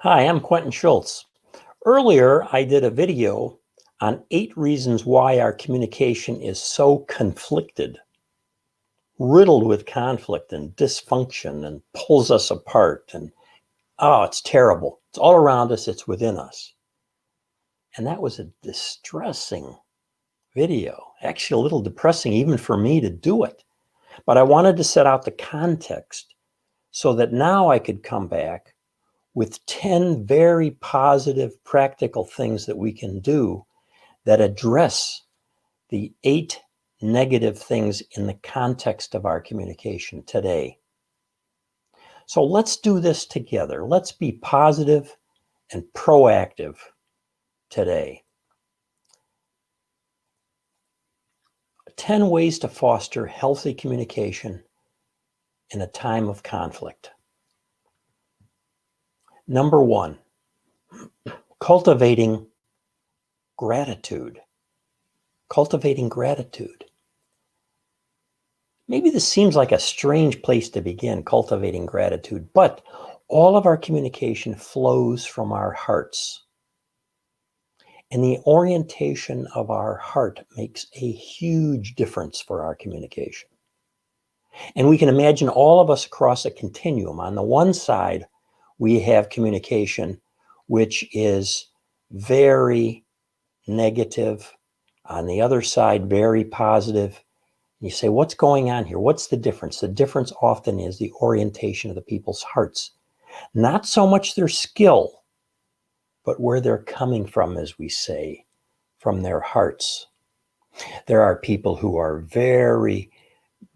Hi, I'm Quentin Schultz. Earlier, I did a video on 8 reasons why our communication is so conflicted, riddled with conflict and dysfunction, and pulls us apart. And it's terrible. It's all around us, it's within us. And that was a distressing video, actually, a little depressing even for me to do it. But I wanted to set out the context so that now I could come back with 10 very positive, practical things that we can do that address the 8 negative things in the context of our communication today. So let's do this together. Let's be positive and proactive today. 10 ways to foster healthy communication in a time of conflict. Number 1, cultivating gratitude. Cultivating gratitude. Maybe this seems like a strange place to begin, cultivating gratitude, but all of our communication flows from our hearts. And the orientation of our heart makes a huge difference for our communication. And we can imagine all of us across a continuum. On the one side, we have communication which is very negative. On the other side, very positive. You say, what's going on here? What's the difference? The difference often is the orientation of the people's hearts. Not so much their skill, but where they're coming from, as we say, from their hearts. There are people who are very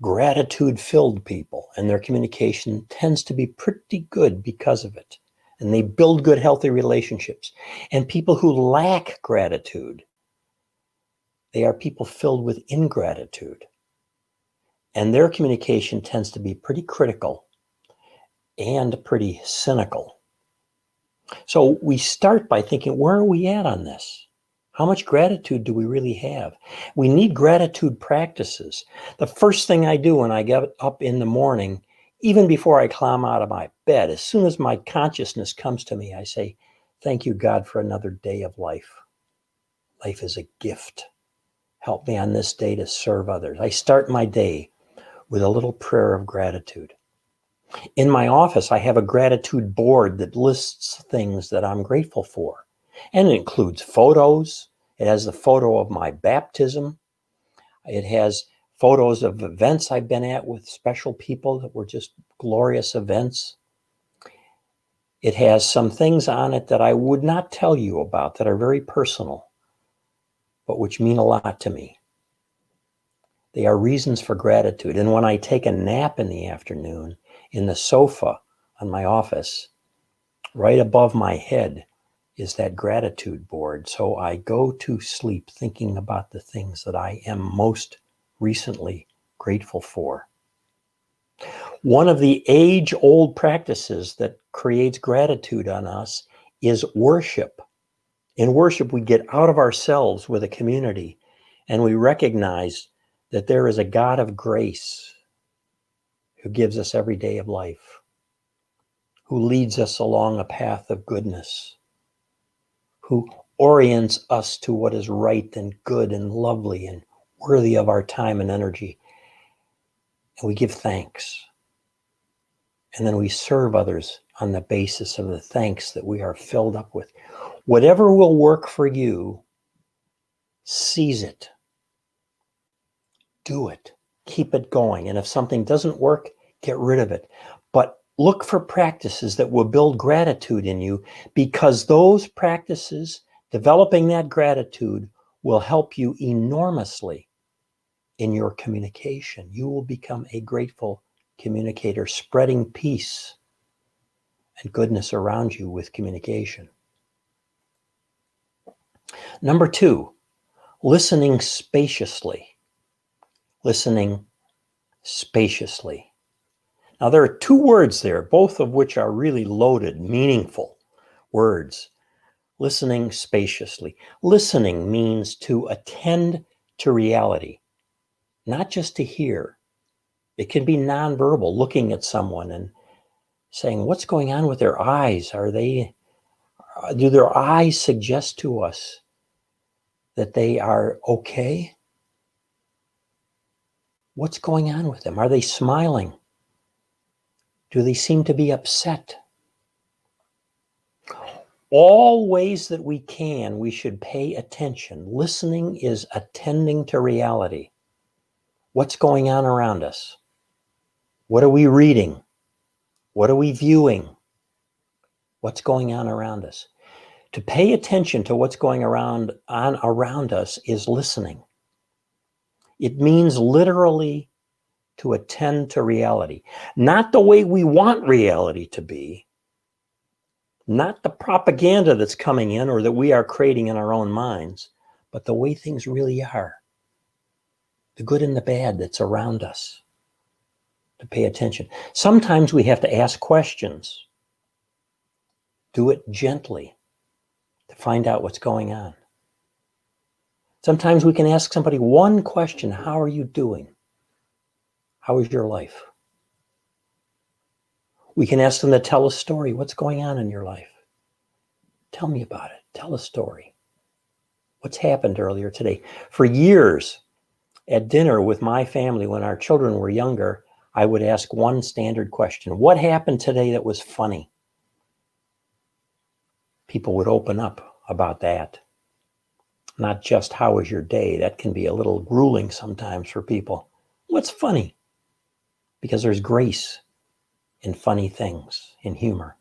gratitude-filled people, and their communication tends to be pretty good because of it. And they build good, healthy relationships. And people who lack gratitude, they are people filled with ingratitude. And their communication tends to be pretty critical and pretty cynical. So we start by thinking, where are we at on this? How much gratitude do we really have? We need gratitude practices. The first thing I do when I get up in the morning, even before I climb out of my bed, as soon as my consciousness comes to me, I say, thank you, God, for another day of life. Life is a gift. Help me on this day to serve others. I start my day with a little prayer of gratitude. In my office, I have a gratitude board that lists things that I'm grateful for. And it includes photos. It has the photo of my baptism. It has photos of events I've been at with special people that were just glorious events. It has some things on it that I would not tell you about that are very personal, but which mean a lot to me. They are reasons for gratitude. And when I take a nap in the afternoon, in the sofa on my office, right above my head is that gratitude board. So I go to sleep thinking about the things that I am most recently grateful for. One of the age-old practices that creates gratitude on us is worship. In worship, we get out of ourselves with a community, and we recognize that there is a God of grace who gives us every day of life, who leads us along a path of goodness, who orients us to what is right and good and lovely and worthy of our time and energy. And we give thanks. And then we serve others on the basis of the thanks that we are filled up with. Whatever will work for you, seize it. Do it. Keep it going. And if something doesn't work, get rid of it. But look for practices that will build gratitude in you, because those practices, developing that gratitude, will help you enormously in your communication. You will become a grateful communicator, spreading peace and goodness around you with communication. Number 2, listening spaciously. Listening spaciously. Now, there are 2 words there, both of which are really loaded, meaningful words. Listening spaciously. Listening means to attend to reality, not just to hear. It can be nonverbal, looking at someone and saying, what's going on with their eyes? Are they do their eyes suggest to us that they are okay? What's going on with them? Are they smiling? Do they seem to be upset? All ways that we can, we should pay attention. Listening is attending to reality. What's going on around us? What are we reading? What are we viewing? What's going on around us? To pay attention to what's going around us is listening. It means literally to attend to reality. Not the way we want reality to be, not the propaganda that's coming in or that we are creating in our own minds, but the way things really are. The good and the bad that's around us. To pay attention. Sometimes we have to ask questions. Do it gently to find out what's going on. Sometimes we can ask somebody one question. How are you doing? How is your life? We can ask them to tell a story. What's going on in your life? Tell me about it. Tell a story. What's happened earlier today? For years, at dinner with my family when our children were younger, I would ask one standard question. What happened today that was funny? People would open up about that. Not just how was your day? That can be a little grueling sometimes for people. What's funny? Because there's grace in funny things, in humor.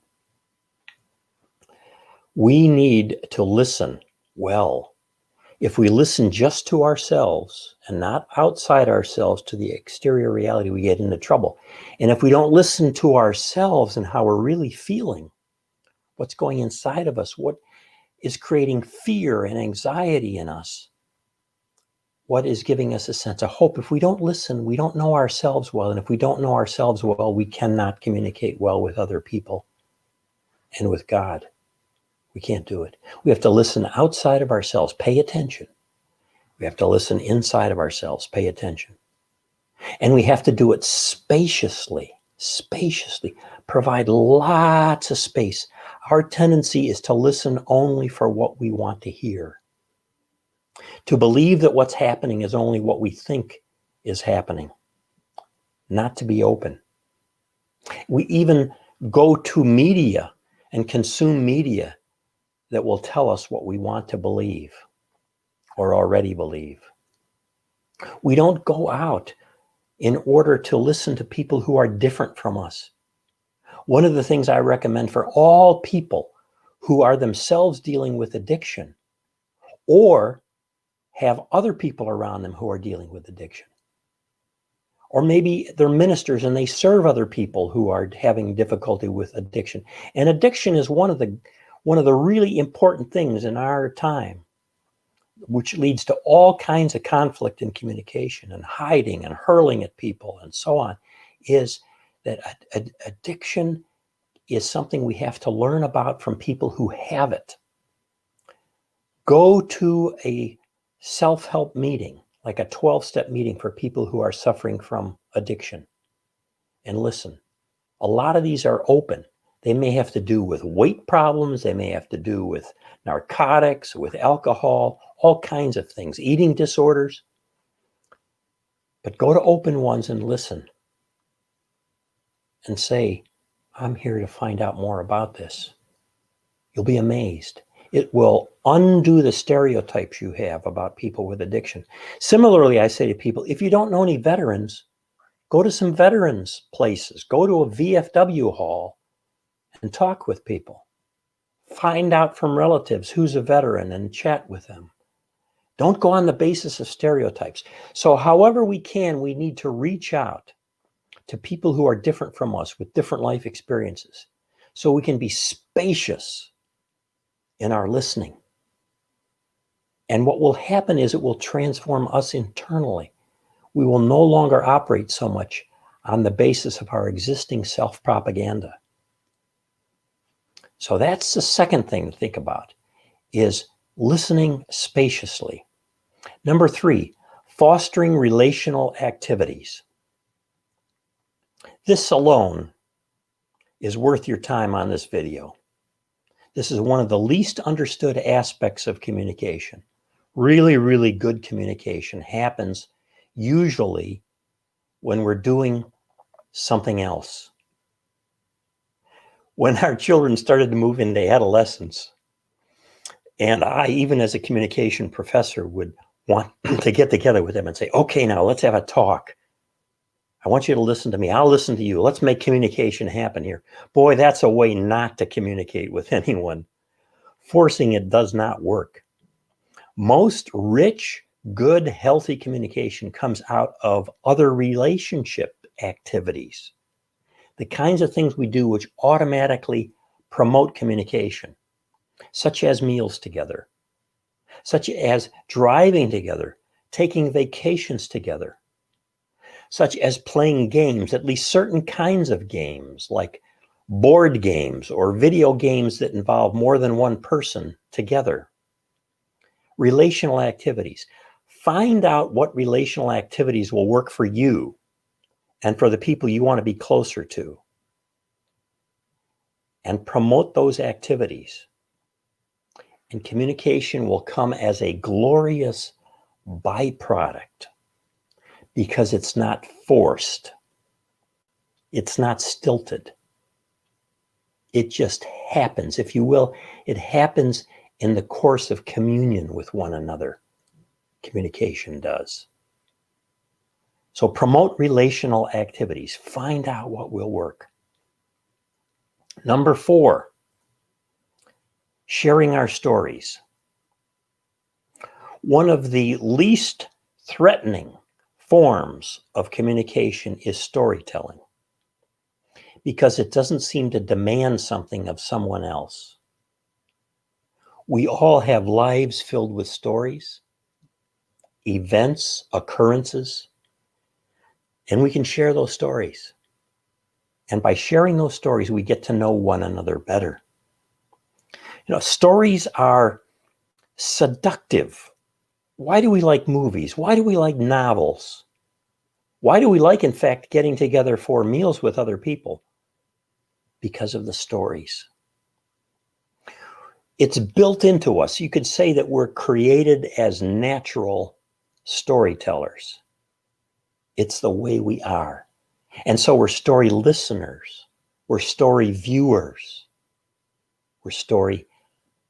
We need to listen well. If we listen just to ourselves and not outside ourselves to the exterior reality, we get into trouble. And if we don't listen to ourselves and how we're really feeling, what's going inside of us, what is creating fear and anxiety in us, what is giving us a sense of hope. If we don't listen, we don't know ourselves well. And if we don't know ourselves well, we cannot communicate well with other people and with God. We can't do it. We have to listen outside of ourselves, pay attention. We have to listen inside of ourselves, pay attention. And we have to do it spaciously, provide lots of space. Our tendency is to listen only for what we want to hear. To believe that what's happening is only what we think is happening. Not to be open. We even go to media and consume media that will tell us what we want to believe or already believe. We don't go out in order to listen to people who are different from us. One of the things I recommend for all people who are themselves dealing with addiction or have other people around them who are dealing with addiction. Or maybe they're ministers and they serve other people who are having difficulty with addiction. And addiction is one of the really important things in our time, which leads to all kinds of conflict in communication and hiding and hurling at people and so on, is that addiction is something we have to learn about from people who have it. Go to a self-help meeting, like a 12-step meeting for people who are suffering from addiction, and listen. A lot of these are open. They may have to do with weight problems. They may have to do with narcotics, with alcohol, all kinds of things, eating disorders. But go to open ones and listen and say, I'm here to find out more about this. You'll be amazed. It will undo the stereotypes you have about people with addiction. Similarly, I say to people, if you don't know any veterans, go to some veterans places, go to a VFW hall and talk with people. Find out from relatives who's a veteran and chat with them. Don't go on the basis of stereotypes. So however we can, we need to reach out to people who are different from us with different life experiences so we can be spacious in our listening. And what will happen is it will transform us internally. We will no longer operate so much on the basis of our existing self-propaganda. So that's the second thing to think about, is listening spaciously. Number 3, fostering relational activities. This alone is worth your time on this video. This is one of the least understood aspects of communication. Really, really good communication happens usually when we're doing something else. When our children started to move into adolescence, and I, even as a communication professor, would want to get together with them and say, okay, now let's have a talk. I want you to listen to me. I'll listen to you. Let's make communication happen here. Boy, that's a way not to communicate with anyone. Forcing it does not work. Most rich, good, healthy communication comes out of other relationship activities. The kinds of things we do which automatically promote communication, such as meals together, such as driving together, taking vacations together, such as playing games, at least certain kinds of games, like board games or video games that involve more than one person together. Relational activities. Find out what relational activities will work for you and for the people you want to be closer to, and promote those activities. And communication will come as a glorious byproduct because it's not forced. It's not stilted. It just happens. If you will, it happens in the course of communion with one another. Communication does. So promote relational activities. Find out what will work. Number 4, sharing our stories. One of the least threatening forms of communication is storytelling, because it doesn't seem to demand something of someone else. We all have lives filled with stories, events, occurrences, and we can share those stories. And by sharing those stories, we get to know one another better. Stories are seductive. Why do we like movies? Why do we like novels? Why do we like, in fact, getting together for meals with other people? Because of the stories. It's built into us. You could say that we're created as natural storytellers. It's the way we are. And so we're story listeners. We're story viewers. We're story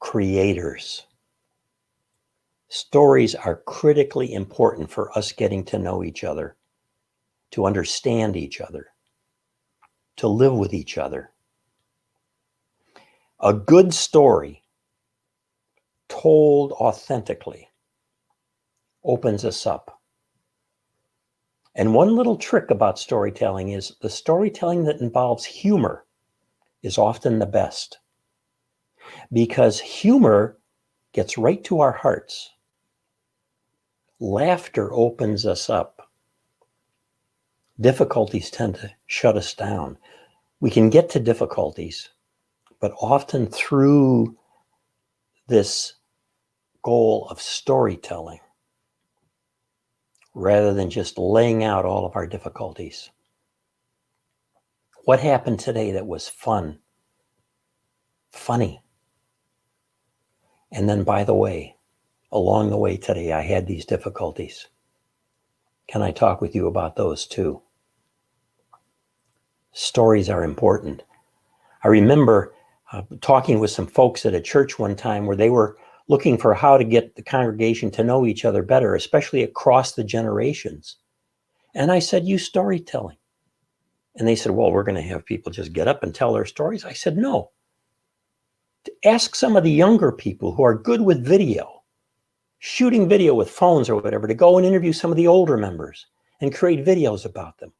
creators. Stories are critically important for us getting to know each other, to understand each other, to live with each other. A good story told authentically opens us up. And one little trick about storytelling is the storytelling that involves humor is often the best, because humor gets right to our hearts. Laughter opens us up. Difficulties tend to shut us down. We can get to difficulties, but often through this goal of storytelling, rather than just laying out all of our difficulties. What happened today that was fun, funny? And then, by the way, along the way today, I had these difficulties. Can I talk with you about those too? Stories are important. I remember talking with some folks at a church one time where they were looking for how to get the congregation to know each other better, especially across the generations. And I said, use storytelling. And they said, well, we're going to have people just get up and tell their stories. I said, no. Ask some of the younger people who are good with video, shooting video with phones or whatever, to go and interview some of the older members and create videos about them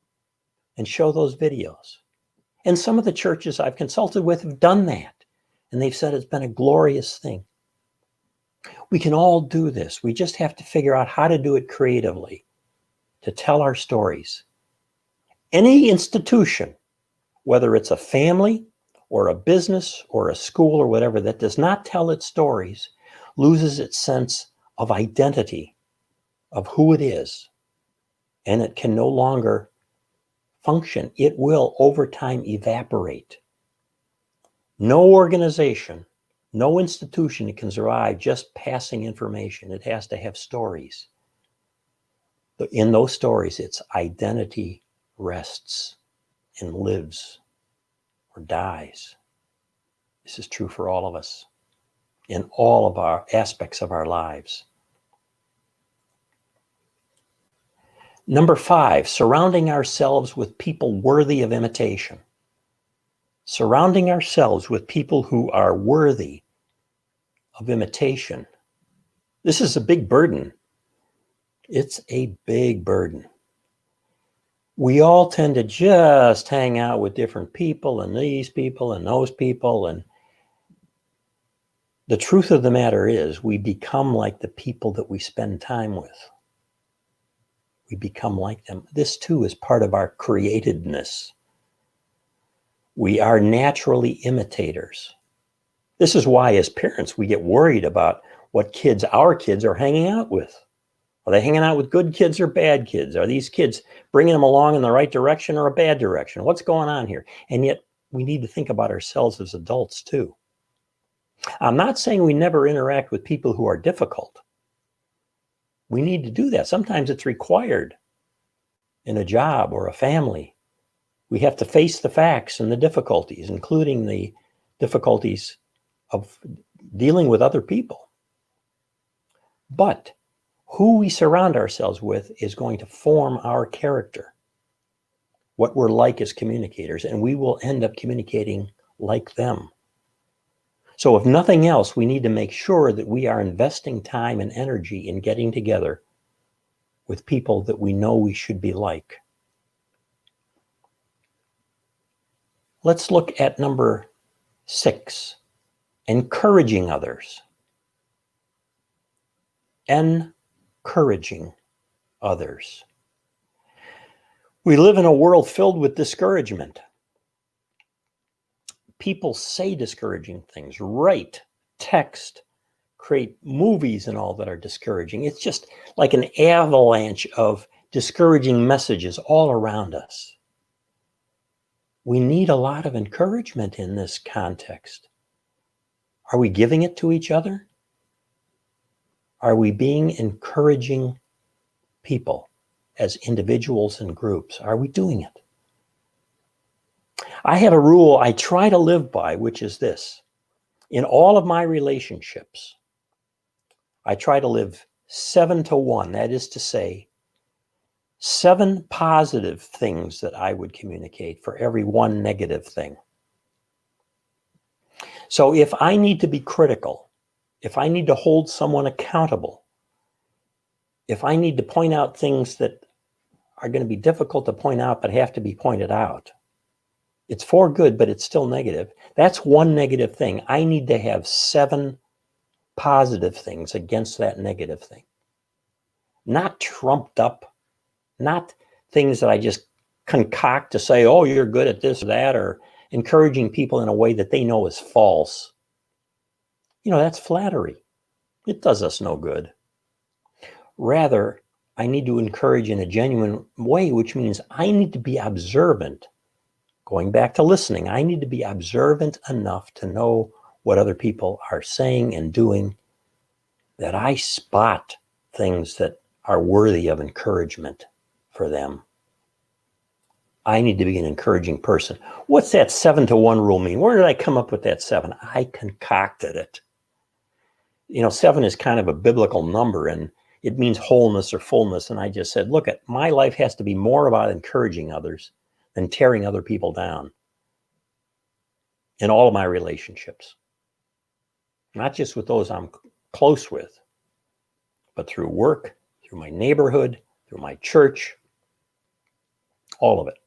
and show those videos. And some of the churches I've consulted with have done that. And they've said it's been a glorious thing. We can all do this. We just have to figure out how to do it creatively, to tell our stories. Any institution, whether it's a family or a business or a school or whatever, that does not tell its stories loses its sense of identity, of who it is, and it can no longer function. It will, over time, evaporate. No organization No institution can survive just passing information. It has to have stories. In those stories, its identity rests and lives or dies. This is true for all of us in all of our aspects of our lives. Number 5, surrounding ourselves with people worthy of imitation. Surrounding ourselves with people who are worthy of imitation. This is a big burden. It's a big burden. We all tend to just hang out with different people and these people and those people. And the truth of the matter is we become like the people that we spend time with. We become like them. This too is part of our createdness. We are naturally imitators. This is why as parents we get worried about what our kids are hanging out with. Are they hanging out with good kids or bad kids? Are these kids bringing them along in the right direction or a bad direction? What's going on here? And yet we need to think about ourselves as adults too. I'm not saying we never interact with people who are difficult. We need to do that. Sometimes it's required in a job or a family. We have to face the facts and the difficulties, including the difficulties of dealing with other people. But who we surround ourselves with is going to form our character, what we're like as communicators, and we will end up communicating like them. So if nothing else, we need to make sure that we are investing time and energy in getting together with people that we know we should be like. Let's look at number 6, encouraging others. Encouraging others. We live in a world filled with discouragement. People say discouraging things, write, text, create movies and all that are discouraging. It's just like an avalanche of discouraging messages all around us. We need a lot of encouragement in this context. Are we giving it to each other? Are we being encouraging people as individuals and groups? Are we doing it? I have a rule I try to live by, which is this. In all of my relationships, I try to live 7-to-1. That is to say, 7 positive things that I would communicate for every 1 negative thing. So if I need to be critical, if I need to hold someone accountable, if I need to point out things that are going to be difficult to point out but have to be pointed out, it's for good, but it's still negative. That's 1 negative thing. I need to have 7 positive things against that negative thing. Not trumped up, not things that I just concoct to say, oh, you're good at this or that, or encouraging people in a way that they know is false. That's flattery. It does us no good. Rather, I need to encourage in a genuine way, which means I need to be observant. Going back to listening, I need to be observant enough to know what other people are saying and doing, that I spot things that are worthy of encouragement for them. I need to be an encouraging person. What's that 7-to-1 rule mean? Where did I come up with that 7? I concocted it. 7 is kind of a biblical number, and it means wholeness or fullness. And I just said, look, my life has to be more about encouraging others than tearing other people down in all of my relationships. Not just with those I'm close with, but through work, through my neighborhood, through my church, all of it.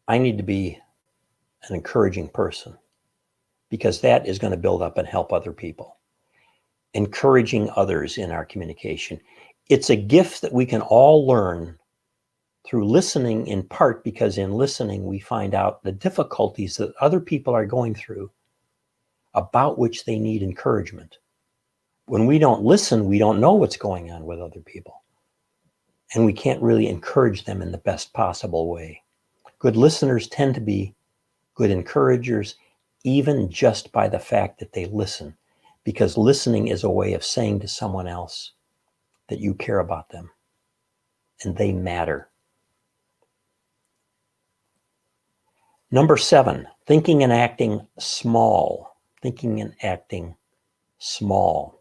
I need to be an encouraging person because that is going to build up and help other people. Encouraging others in our communication. It's a gift that we can all learn through listening, in part because in listening we find out the difficulties that other people are going through about which they need encouragement. When we don't listen, we don't know what's going on with other people. And we can't really encourage them in the best possible way. Good listeners tend to be good encouragers, even just by the fact that they listen, because listening is a way of saying to someone else that you care about them and they matter. Number 7, thinking and acting small. Thinking and acting small.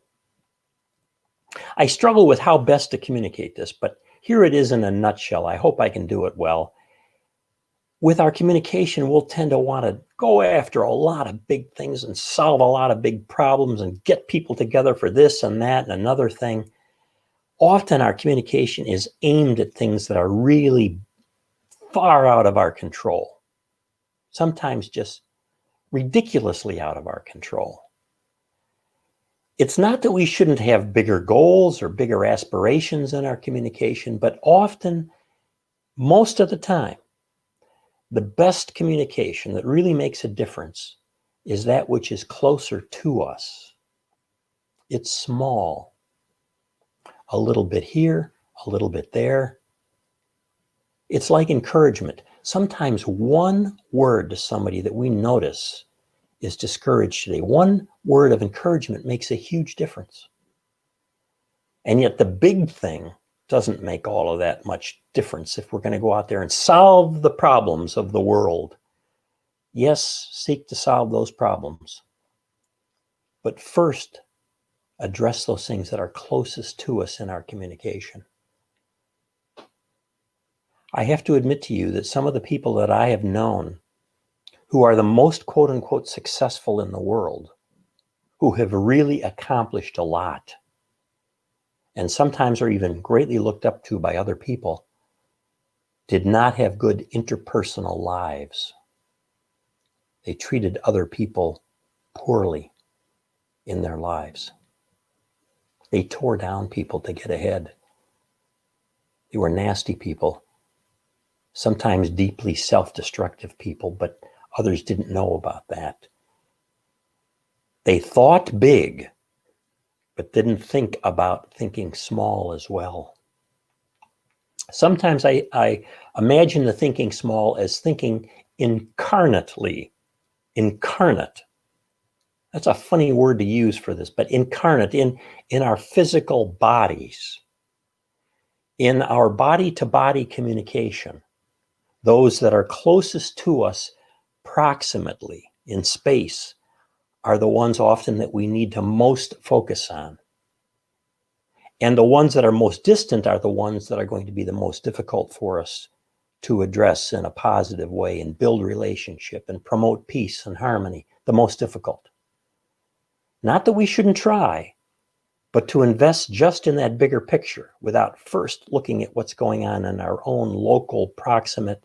I struggle with how best to communicate this, but here it is in a nutshell. I hope I can do it well. With our communication, we'll tend to want to go after a lot of big things and solve a lot of big problems and get people together for this and that and another thing. Often our communication is aimed at things that are really far out of our control, sometimes just ridiculously out of our control. It's not that we shouldn't have bigger goals or bigger aspirations in our communication, but often, most of the time, the best communication that really makes a difference is that which is closer to us. It's small. A little bit here, a little bit there. It's like encouragement. Sometimes one word to somebody that we notice is discouraged today. One word of encouragement makes a huge difference. And yet the big thing doesn't make all of that much difference if we're going to go out there and solve the problems of the world. Yes, seek to solve those problems. But first, address those things that are closest to us in our communication. I have to admit to you that some of the people that I have known who are the most quote unquote successful in the world, who have really accomplished a lot, and sometimes are even greatly looked up to by other people, did not have good interpersonal lives. They treated other people poorly in their lives. They tore down people to get ahead. They were nasty people, sometimes deeply self-destructive people, but others didn't know about that. They thought big, but didn't think about thinking small as well. Sometimes I imagine the thinking small as thinking incarnately. Incarnate. That's a funny word to use for this, but incarnate in our physical bodies, in our body-to-body communication, those that are closest to us proximately in space are the ones often that we need to most focus on. And the ones that are most distant are the ones that are going to be the most difficult for us to address in a positive way and build relationship and promote peace and harmony, the most difficult. Not that we shouldn't try, but to invest just in that bigger picture without first looking at what's going on in our own local, proximate,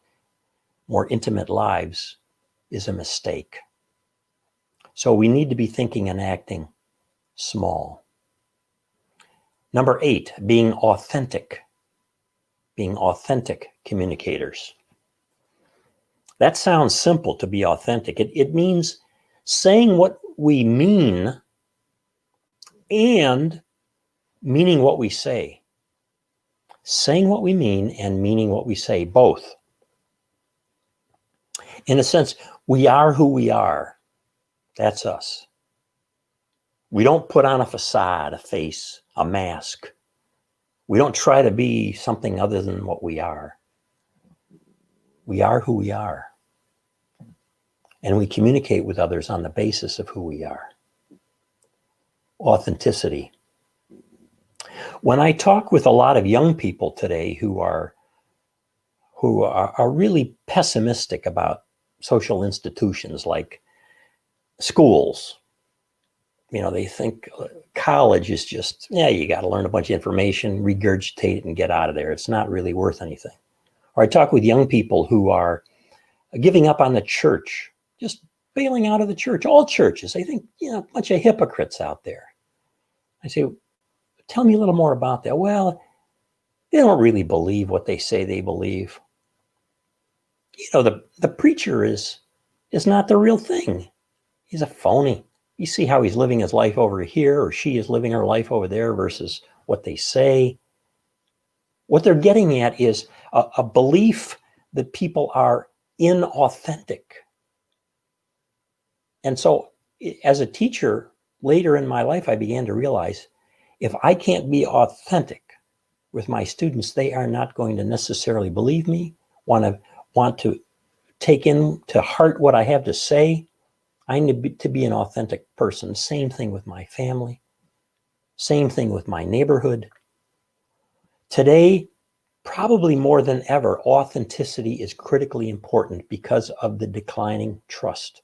more intimate lives is a mistake. So we need to be thinking and acting small. Number 8, being authentic. Being authentic communicators. That sounds simple, to be authentic. It means saying what we mean and meaning what we say. Saying what we mean and meaning what we say, both. In a sense, we are who we are. That's us. We don't put on a facade, a face, a mask. We don't try to be something other than what we are. We are who we are. And we communicate with others on the basis of who we are. Authenticity. When I talk with a lot of young people today who are really pessimistic about social institutions like schools, they think college is just, you got to learn a bunch of information, regurgitate it, and get out of there. It's not really worth anything. Or I talk with young people who are giving up on the church, just bailing out of the church, all churches. They think, a bunch of hypocrites out there. I say, tell me a little more about that. Well, they don't really believe what they say they believe. The preacher is not the real thing. He's a phony. You see how he's living his life over here, or she is living her life over there versus what they say. What they're getting at is a belief that people are inauthentic. And so as a teacher, later in my life, I began to realize if I can't be authentic with my students, they are not going to necessarily believe me, want to take into heart what I have to say. I need to be an authentic person. Same thing with my family. Same thing with my neighborhood. Today, probably more than ever, authenticity is critically important because of the declining trust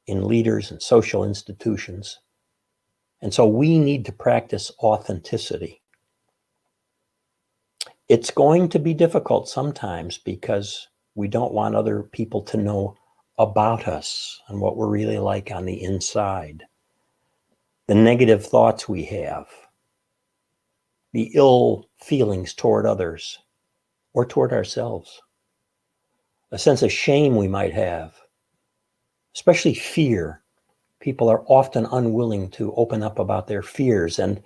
in leaders and social institutions. And so we need to practice authenticity. It's going to be difficult sometimes because we don't want other people to know about us and what we're really like on the inside, the negative thoughts we have, the ill feelings toward others or toward ourselves, a sense of shame we might have, especially fear. People are often unwilling to open up about their fears. And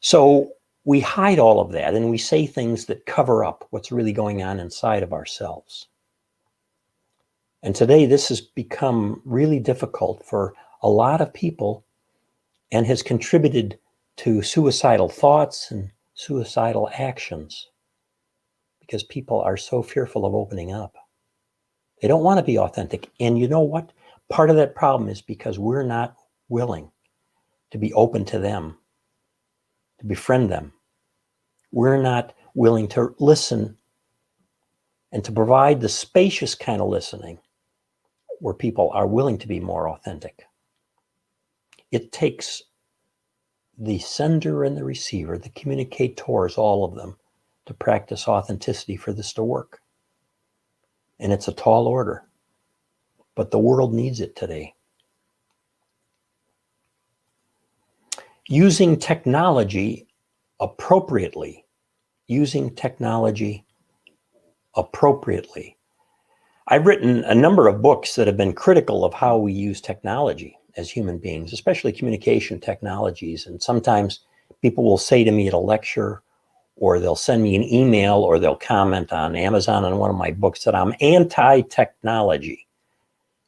so we hide all of that and we say things that cover up what's really going on inside of ourselves. And today this has become really difficult for a lot of people and has contributed to suicidal thoughts and suicidal actions because people are so fearful of opening up. They don't want to be authentic. And you know what? Part of that problem is because we're not willing to be open to them, to befriend them. We're not willing to listen and to provide the spacious kind of listening where people are willing to be more authentic. It takes the sender and the receiver, the communicators, all of them, to practice authenticity for this to work. And it's a tall order, but the world needs it today. Using technology appropriately. I've written a number of books that have been critical of how we use technology as human beings, especially communication technologies. And sometimes people will say to me at a lecture, or they'll send me an email, or they'll comment on Amazon on one of my books that I'm anti-technology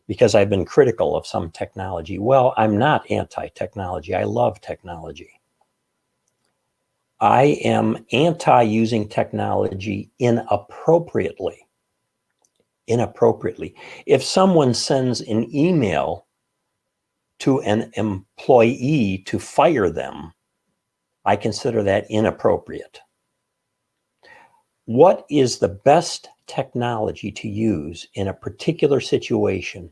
because I've been critical of some technology. Well, I'm not anti-technology. I love technology. I am anti-using technology inappropriately. If someone sends an email to an employee to fire them, I consider that inappropriate. What is the best technology to use in a particular situation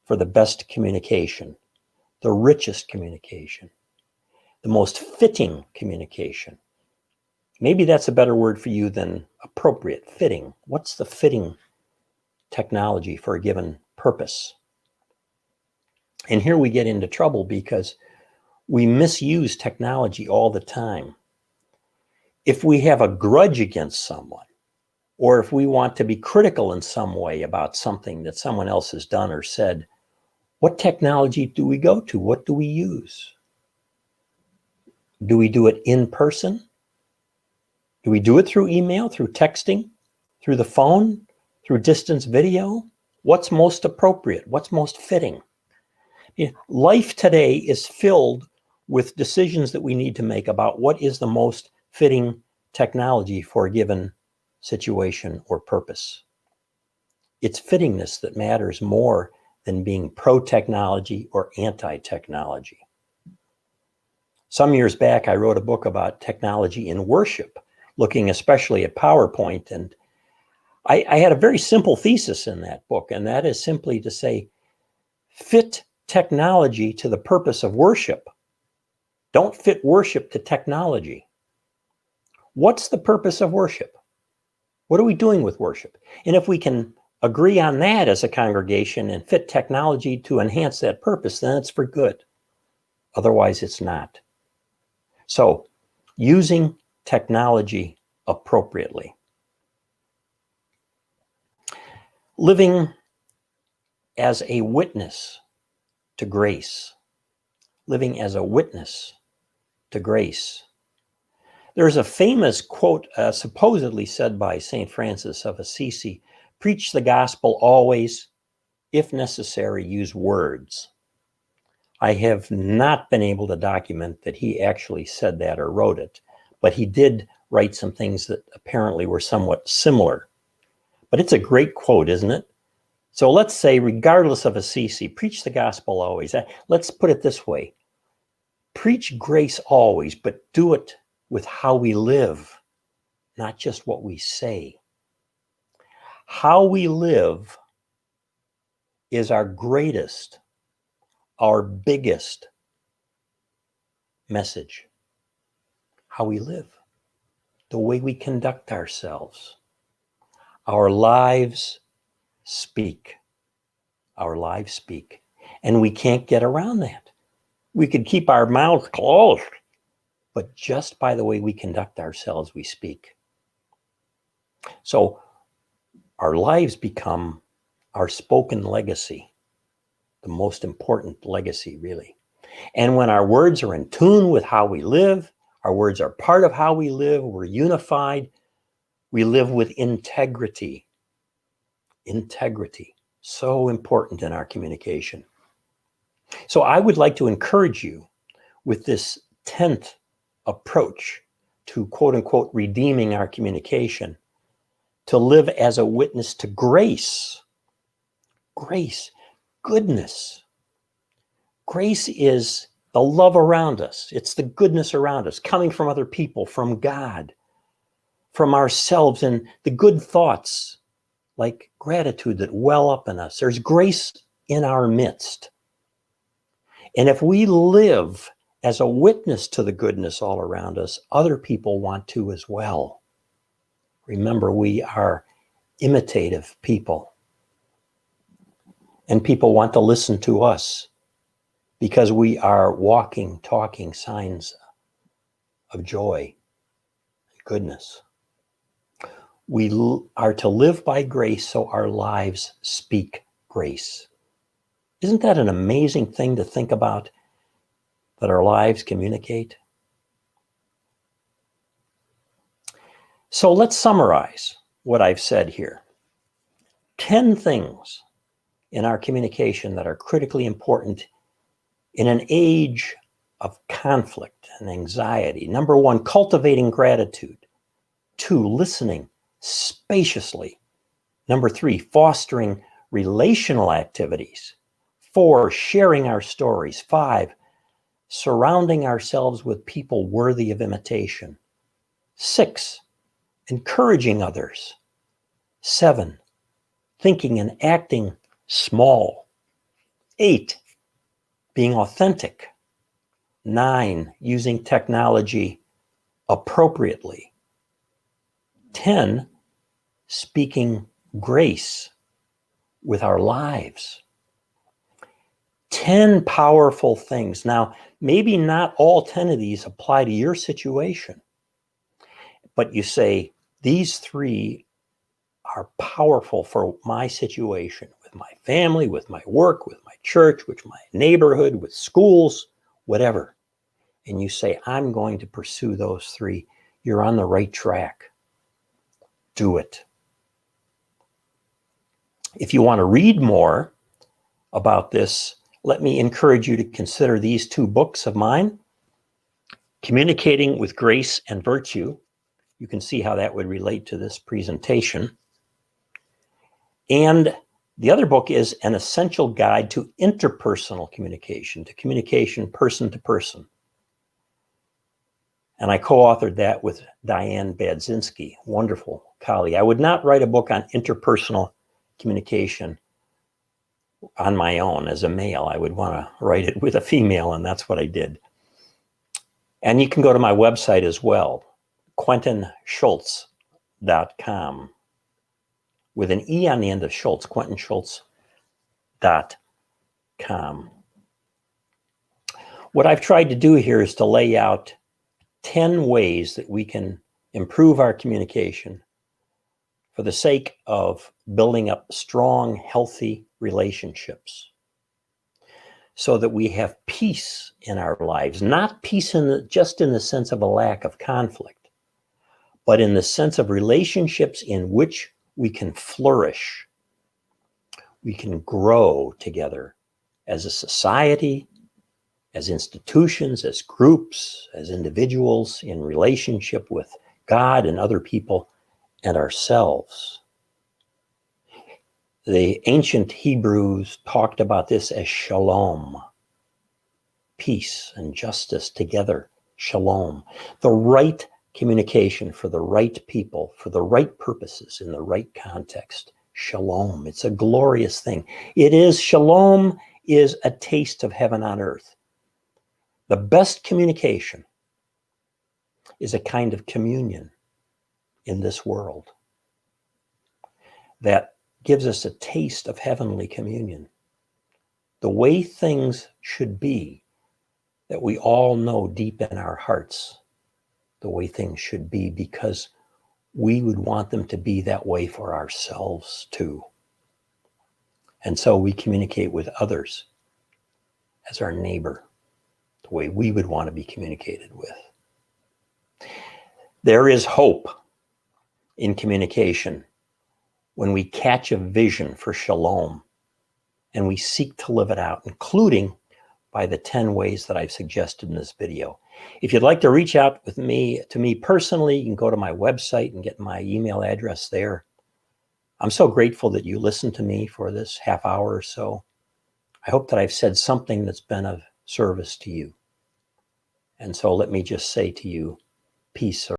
for the best communication, the richest communication, the most fitting communication? Maybe that's a better word for you than appropriate, fitting. What's the fitting technology for a given purpose? And here we get into trouble because we misuse technology all the time. If we have a grudge against someone, or if we want to be critical in some way about something that someone else has done or said, what technology do we go to? What do we use? Do we do it in person? Do we do it through email, through texting, through the phone, through distance video? What's most appropriate? What's most fitting? Life today is filled with decisions that we need to make about what is the most fitting technology for a given situation or purpose. It's fittingness that matters more than being pro-technology or anti-technology. Some years back, I wrote a book about technology in worship, looking especially at PowerPoint. And I had a very simple thesis in that book, and that is simply to say, fit technology to the purpose of worship. Don't fit worship to technology. What's the purpose of worship? What are we doing with worship? And if we can agree on that as a congregation and fit technology to enhance that purpose, then it's for good. Otherwise, it's not. So, using technology appropriately. Living as a witness to grace. Living as a witness to grace. There's a famous quote supposedly said by St. Francis of Assisi, preach the gospel always, if necessary, use words. I have not been able to document that he actually said that or wrote it, but he did write some things that apparently were somewhat similar. But it's a great quote, isn't it? So let's say, regardless of Assisi, preach the gospel always. Let's put it this way. Preach grace always, but do it with how we live, not just what we say. How we live is our greatest, our biggest message. How we live, the way we conduct ourselves. Our lives speak. Our lives speak. And we can't get around that. We could keep our mouths closed, but just by the way we conduct ourselves, we speak. So our lives become our spoken legacy, the most important legacy, really. And when our words are in tune with how we live, our words are part of how we live, we're unified, we live with integrity. Integrity, so important in our communication. So I would like to encourage you with this 10th approach to quote unquote redeeming our communication, to live as a witness to grace. Grace, goodness. Grace is the love around us. It's the goodness around us, coming from other people, from God, from ourselves, and the good thoughts like gratitude that well up in us. There's grace in our midst. And if we live as a witness to the goodness all around us, other people want to as well. Remember, we are imitative people. And people want to listen to us because we are walking, talking signs of joy and goodness. We are to live by grace so our lives speak grace. Isn't that an amazing thing to think about, that our lives communicate? So let's summarize what I've said here. 10 things in our communication that are critically important in an age of conflict and anxiety. Number 1, cultivating gratitude. 2, listening spaciously. Number 3, fostering relational activities. 4, sharing our stories. 5, surrounding ourselves with people worthy of imitation. 6, encouraging others. 7, thinking and acting small. 8, being authentic. 9, using technology appropriately. 10, speaking grace with our lives. 10 powerful things. Now, maybe not all 10 of these apply to your situation, but you say, these 3 are powerful for my situation, with my family, with my work, with my church, with my neighborhood, with schools, whatever. And you say, I'm going to pursue those 3. You're on the right track. Do it. If you want to read more about this, let me encourage you to consider these 2 books of mine, Communicating with Grace and Virtue. You can see how that would relate to this presentation. And the other book is An Essential Guide to Interpersonal Communication, to communication person to person. And I co-authored that with Diane Badzinski, wonderful colleague. I would not write a book on interpersonal communication on my own as a male. I would want to write it with a female, and that's what I did. And you can go to my website as well, QuentinSchultz.com, with an E on the end of Schultz, QuentinSchultz.com. What I've tried to do here is to lay out 10 ways that we can improve our communication for the sake of building up strong, healthy relationships, so that we have peace in our lives, not peace just in the sense of a lack of conflict, but in the sense of relationships in which we can flourish, we can grow together as a society, as institutions, as groups, as individuals, in relationship with God and other people and ourselves. The ancient Hebrews talked about this as shalom, peace and justice together, shalom. The right communication for the right people, for the right purposes, in the right context, shalom. It's a glorious thing. It is, shalom is a taste of heaven on earth. The best communication is a kind of communion in this world that gives us a taste of heavenly communion. The way things should be, that we all know deep in our hearts, the way things should be, because we would want them to be that way for ourselves too. And so we communicate with others as our neighbor, the way we would want to be communicated with. There is hope in communication when we catch a vision for shalom and we seek to live it out, including by the 10 ways that I've suggested in this video. If you'd like to reach out to me personally, you can go to my website and get my email address there. I'm so grateful that you listened to me for this half hour or so. I hope that I've said something that's been of service to you. And so let me just say to you, peace.